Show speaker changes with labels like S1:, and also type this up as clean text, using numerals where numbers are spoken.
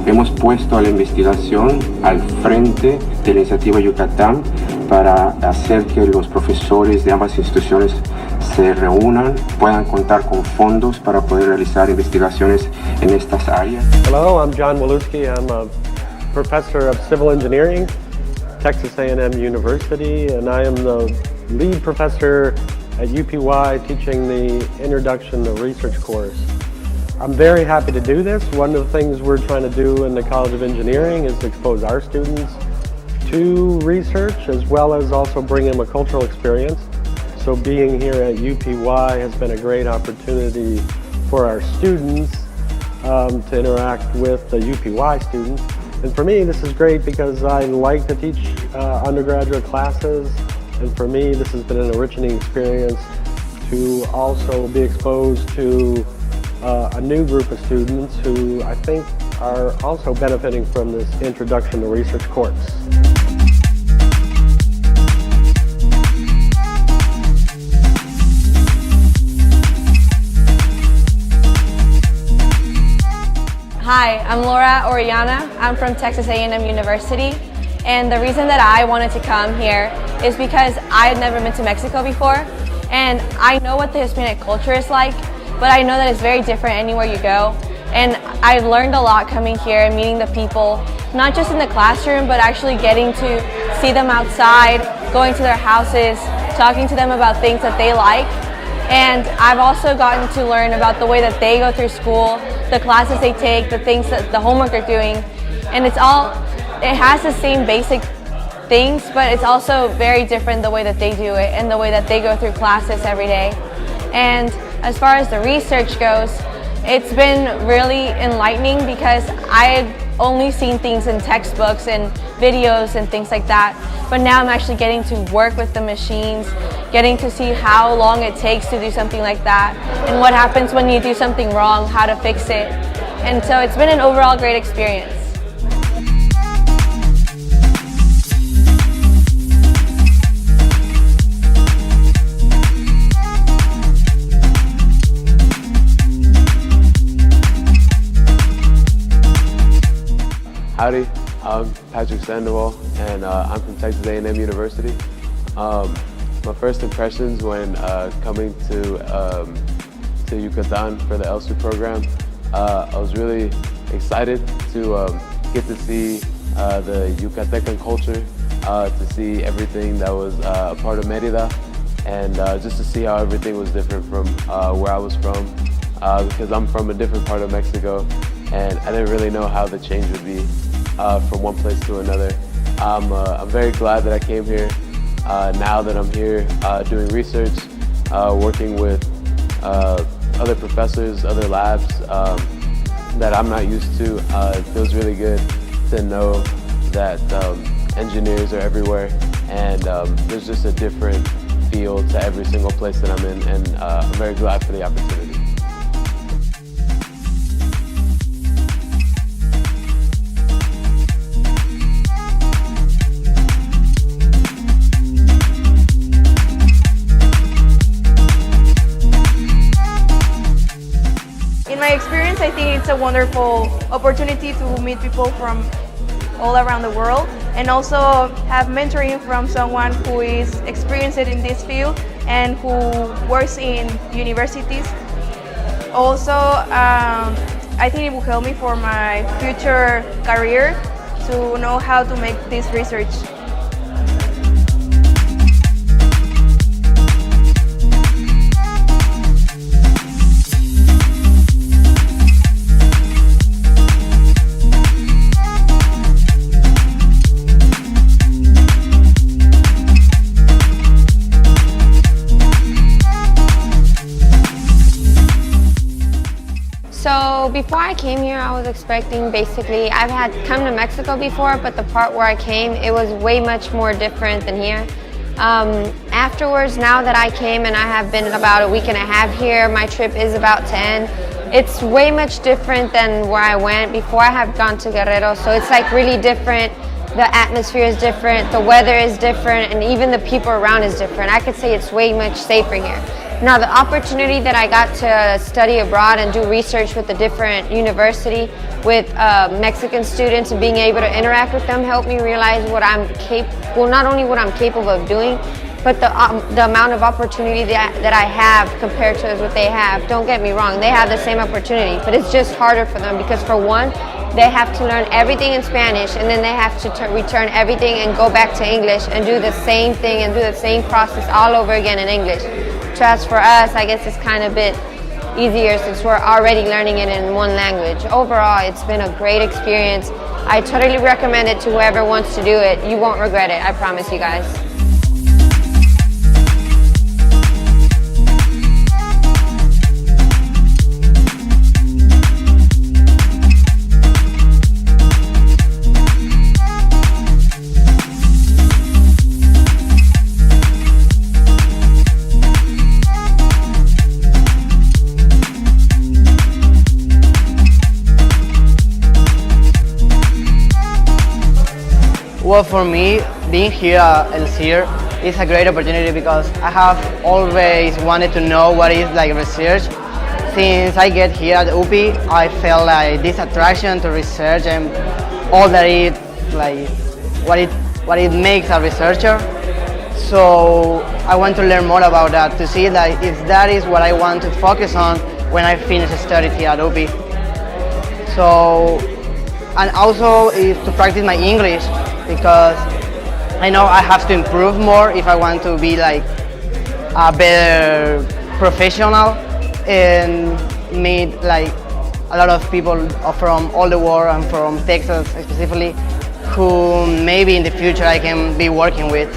S1: Hemos puesto a la investigación al frente de la iniciativa Yucatán para hacer que los profesores de ambas instituciones se reúnan, puedan contar con fondos para poder realizar investigaciones en estas áreas.
S2: Hello, I'm Walewski. I'm a professor of civil engineering, Texas A&M University, and I am the lead professor at UPY teaching the Introduction to Research course. I'm very happy to do this. One of the things we're trying to do in the College of Engineering is expose our students to research as well as also bring them a cultural experience. So being here at UPY has been a great opportunity for our students to interact with the UPY students. And for me, this is great because I like to teach undergraduate classes. And for me, this has been an enriching experience to also be exposed to a new group of students who I think are also benefiting from this Introduction to Research course.
S3: Hi, I'm Orellana. I'm from Texas A&M University, and the reason that I wanted to come here is because I had never been to Mexico before, and I know what the Hispanic culture is like, but I know that it's very different anywhere you go. And I learned a lot coming here and meeting the people, not just in the classroom, but actually getting to see them outside, going to their houses, talking to them about things that they like. And I've also gotten to learn about the way that they go through school, the classes they take, the things that the homework they're doing. And it has the same basic things, but it's also very different the way that they do it and the way that they go through classes every day. And as far as the research goes, it's been really enlightening because I had only seen things in textbooks and videos and things like that. But now I'm actually getting to work with the machines, getting to see how long it takes to do something like that and what happens when you do something wrong, how to fix it. And so it's been an overall great experience.
S4: Howdy, I'm Patrick Sandoval, and I'm from Texas A&M University. My first impressions when coming to Yucatan for the ELCIR program, I was really excited to get to see the Yucatecan culture, to see everything that was a part of Mérida, and just to see how everything was different from where I was from, because I'm from a different part of Mexico, and I didn't really know how the change would be from one place to another. I'm very glad that I came here. Now that I'm here doing research, working with other professors, other labs that I'm not used to, it feels really good to know that engineers are everywhere, and there's just a different feel to every single place that I'm in, and I'm very glad for the opportunity.
S5: In my experience, I think it's a wonderful opportunity to meet people from all around the world and also have mentoring from someone who is experienced in this field and who works in universities. Also, I think it will help me for my future career to know how to make this research.
S6: So before I came here, I was expecting basically, I've had come to Mexico before, but the part where I came, it was way much more different than here. Afterwards, now that I came and I have been about a week and a half here, my trip is about to end. It's way much different than where I went. Before I have gone to Guerrero, so it's like really different. The atmosphere is different, the weather is different, and even the people around is different. I could say it's way much safer here. Now, the opportunity that I got to study abroad and do research with a different university with Mexican students and being able to interact with them helped me realize what I'm capable, not only what I'm capable of doing, but the amount of opportunity that I have compared to what they have. Don't get me wrong, they have the same opportunity, but it's just harder for them because for one, they have to learn everything in Spanish and then they have to return everything and go back to English and do the same thing and do the same process all over again in English. So as for us, I guess it's kind of a bit easier since we're already learning it in one language. Overall, it's been a great experience. I totally recommend it to whoever wants to do it. You won't regret it, I promise you guys.
S7: Well, for me, being here at ELCIR is a great opportunity because I have always wanted to know what is like research. Since I get here at UPY, I felt like this attraction to research and all that it like what it makes a researcher. So I want to learn more about that to see like if that is what I want to focus on when I finish studies here at UPY. So, and also is to practice my English, because I know I have to improve more if I want to be like a better professional and meet like a lot of people from all the world and from Texas specifically who maybe in the future I can be working with.